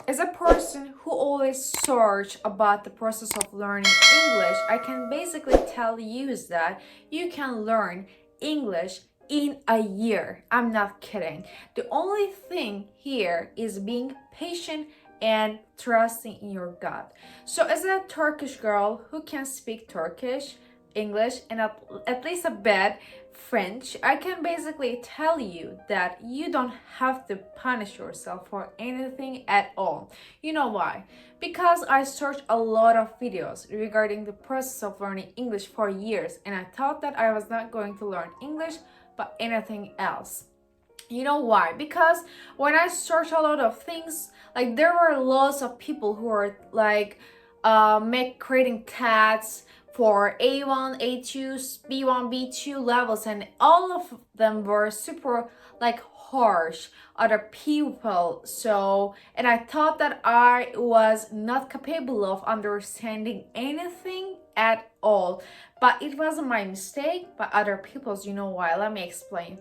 as a person who always search about the process of learning English, I can basically tell you is that you can learn English in a year. I'm not kidding. The only thing here is being patient and trusting in your gut. So as a Turkish girl who can speak Turkish, English, and at least a bit French, I can basically tell you that you don't have to punish yourself for anything at all. You know why? Because I searched a lot of videos regarding the process of learning English for years, and I thought that I was not going to learn English but anything else. You know why? Because when I searched a lot of things, like there were lots of people who are like creating tests for A1, A2, B1, B2 levels, and all of them were super like harsh other people. So, and I thought that I was not capable of understanding anything at all, but it wasn't my mistake but other people's. You know why? Let me explain.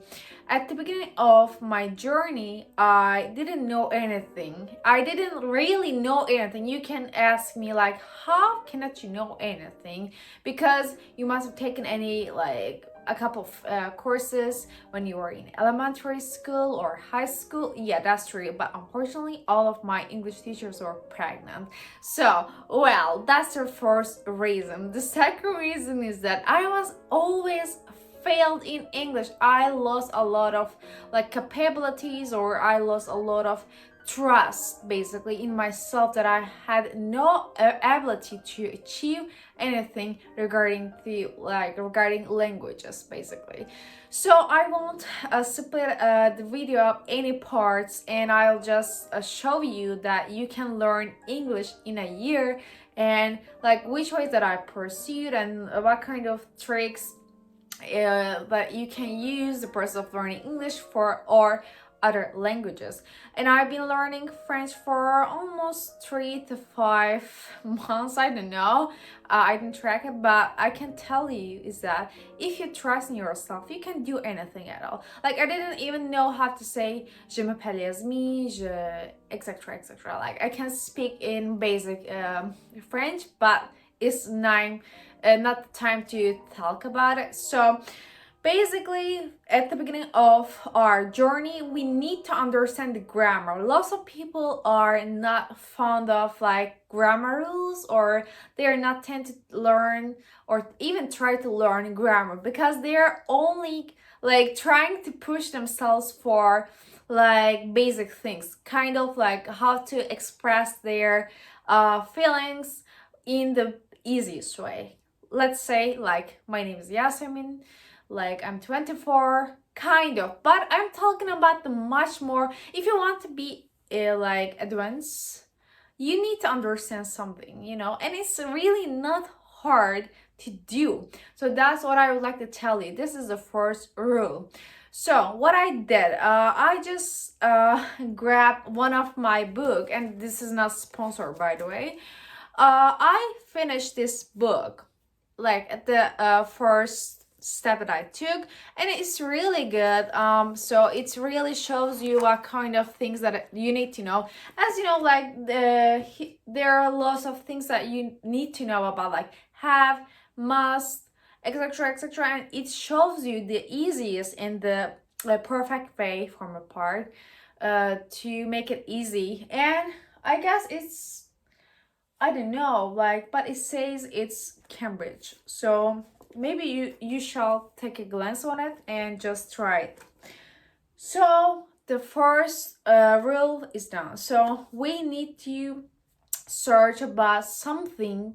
At the beginning of my journey, I didn't know anything. I didn't really know anything. You can ask me like, how cannot you know anything? Because you must have taken any like a couple of courses when you were in elementary school or high school. Yeah, that's true, but unfortunately all of my English teachers were pregnant. So, well, that's the first reason. The second reason is that I was always failed in English. I lost a lot of like capabilities, or I lost a lot of trust basically in myself, that I had no ability to achieve anything regarding languages basically. So I won't split the video up any parts, and I'll just show you that you can learn English in a year, and like which ways that I pursued and what kind of tricks that you can use the process of learning English for, or other languages. And I've been learning French for almost 3 to 5 months. I don't know, I didn't track it, but I can tell you is that if you trust in yourself, you can do anything at all. Like I didn't even know how to say je m'appelle Yasmin, je etc etc. Like I can speak in basic French, but it's not the time to talk about it. So basically, at the beginning of our journey, we need to understand the grammar. Lots of people are not fond of like grammar rules, or they're not tend to learn or even try to learn grammar because they're only like trying to push themselves for like basic things, kind of like how to express their feelings in the easiest way. Let's say like my name is Yasemin, like I'm 24, kind of, but I'm talking about the much more. If you want to be like advanced, you need to understand something, you know, and it's really not hard to do. So that's what I would like to tell you. This is the first rule. So what I did, I just grabbed one of my book, and this is not sponsored by the way. I finished this book like at the first step that I took, and it's really good. So it really shows you what kind of things that you need to know. As you know, like there are lots of things that you need to know about, like have, must, etc etc, and it shows you the easiest and the perfect way from a part to make it easy. And I guess it's, I don't know, like, but it says it's Cambridge, so maybe you shall take a glance on it and just try it. So the first rule is done. So we need to search about something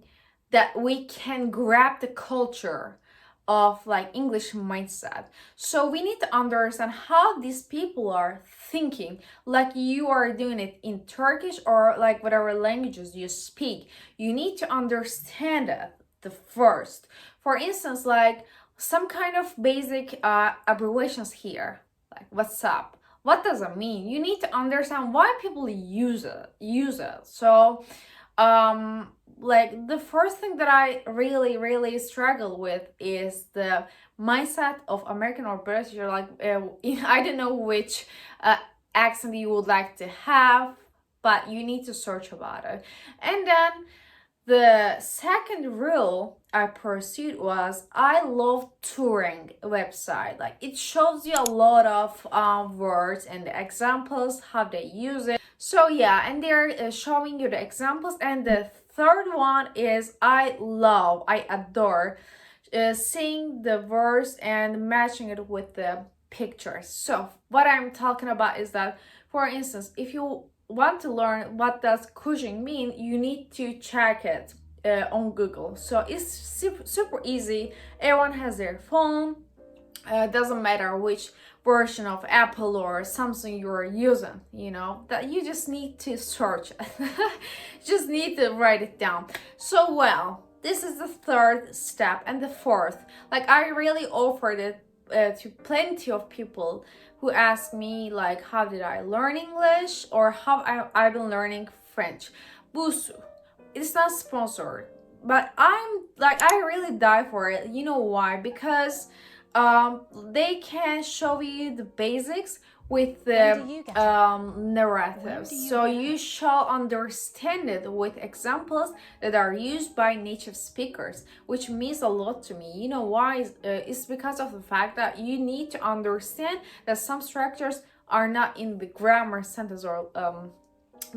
that we can grab the culture of like English mindset. So we need to understand how these people are thinking, like you are doing it in Turkish or like whatever languages you speak. You need to understand it the first. For instance, like some kind of basic abbreviations here, like what's up, what does it mean? You need to understand why people use it. So like the first thing that I really struggle with is the mindset of American or British. You're like I don't know which accent you would like to have, but you need to search about it. And then the second rule I pursued was I love touring website. Like it shows you a lot of words and the examples, how they use it. So yeah, and they're showing you the examples. And the third one is I adore seeing the words and matching it with the pictures. So what I'm talking about is that, for instance, if you want to learn what does Cushing mean, you need to check it on Google. So it's super easy. Everyone has their phone. Doesn't matter which version of Apple or Samsung you're using, that you just need to search it. Just need to write it down. So well, this is the third step. And the fourth, like I really offered it to plenty of people who ask me like how did I learn English or how I've been learning French. Busu. It's not sponsored, but I really die for it. You know why? Because they can show you the basics with the narratives, so you shall understand it with examples that are used by native speakers, which means a lot to me. You know why? It's because of the fact that you need to understand that some structures are not in the grammar sentence, or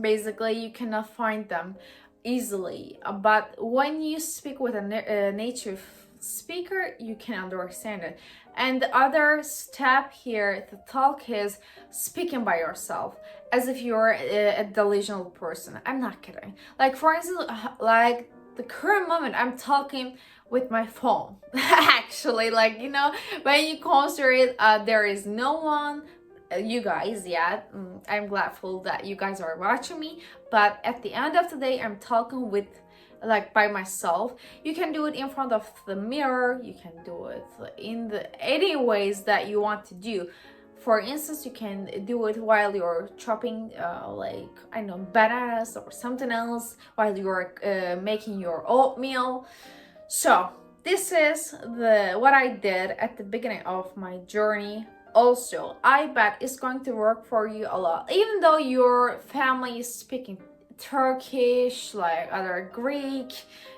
basically you cannot find them easily, but when you speak with a native speaker, you can understand it. And the other step here to talk is speaking by yourself as if you're a delusional person. I'm not kidding. Like for instance, like the current moment I'm talking with my phone. Actually, like when you consider it, there is no one, you guys yet. I'm grateful that you guys are watching me, but at the end of the day I'm talking with like by myself. You can do it in front of the mirror, you can do it in any ways that you want to do. For instance, you can do it while you're chopping like I know, bananas or something else, while you're making your oatmeal. So this is what I did at the beginning of my journey. Also, I bet it's going to work for you a lot, even though your family is speaking Turkish, like other Greek,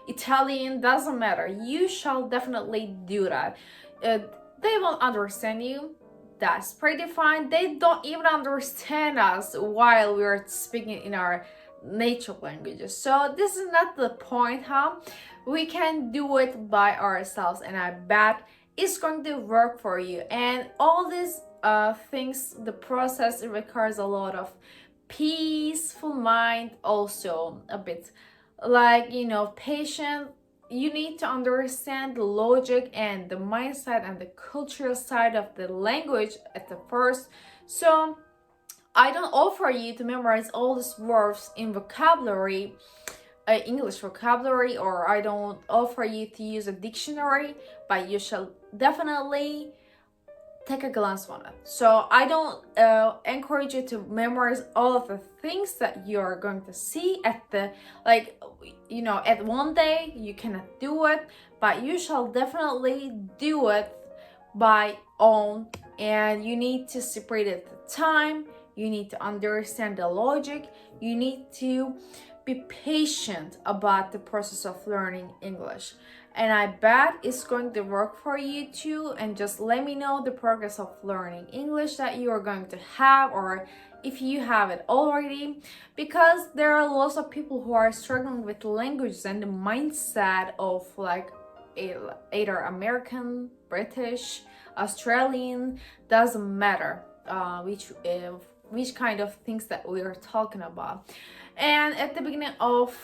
Italian, doesn't matter. You shall definitely do that. They won't understand you. That's pretty fine. They don't even understand us while we're speaking in our native languages. So this is not the point, huh? We can do it by ourselves, and I bet it's going to work for you. And all these things, the process, it requires a lot of peaceful mind, also a bit like patient. You need to understand the logic and the mindset and the cultural side of the language at the first. So I don't offer you to memorize all these words in vocabulary, English vocabulary, or I don't offer you to use a dictionary, but you shall definitely take a glance on it. So I don't encourage you to memorize all of the things that you're going to see at the at one day. You cannot do it, but you shall definitely do it by own. And you need to separate it the time, you need to understand the logic, you need to be patient about the process of learning English. And I bet it's going to work for you too. And just let me know the progress of learning English that you are going to have, or if you have it already, because there are lots of people who are struggling with languages and the mindset of like either American, British, Australian, doesn't matter which kind of things that we are talking about. And at the beginning of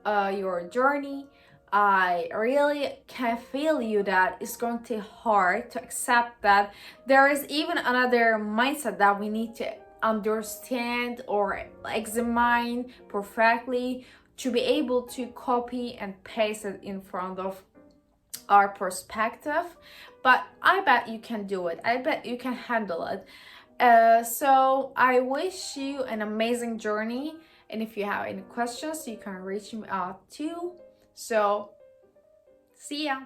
your journey, I really can feel you that it's going to be hard to accept that there is even another mindset that we need to understand or examine perfectly to be able to copy and paste it in front of our perspective. But I bet you can do it. I bet you can handle it. So I wish you an amazing journey. And if you have any questions, you can reach me out too. So, see ya.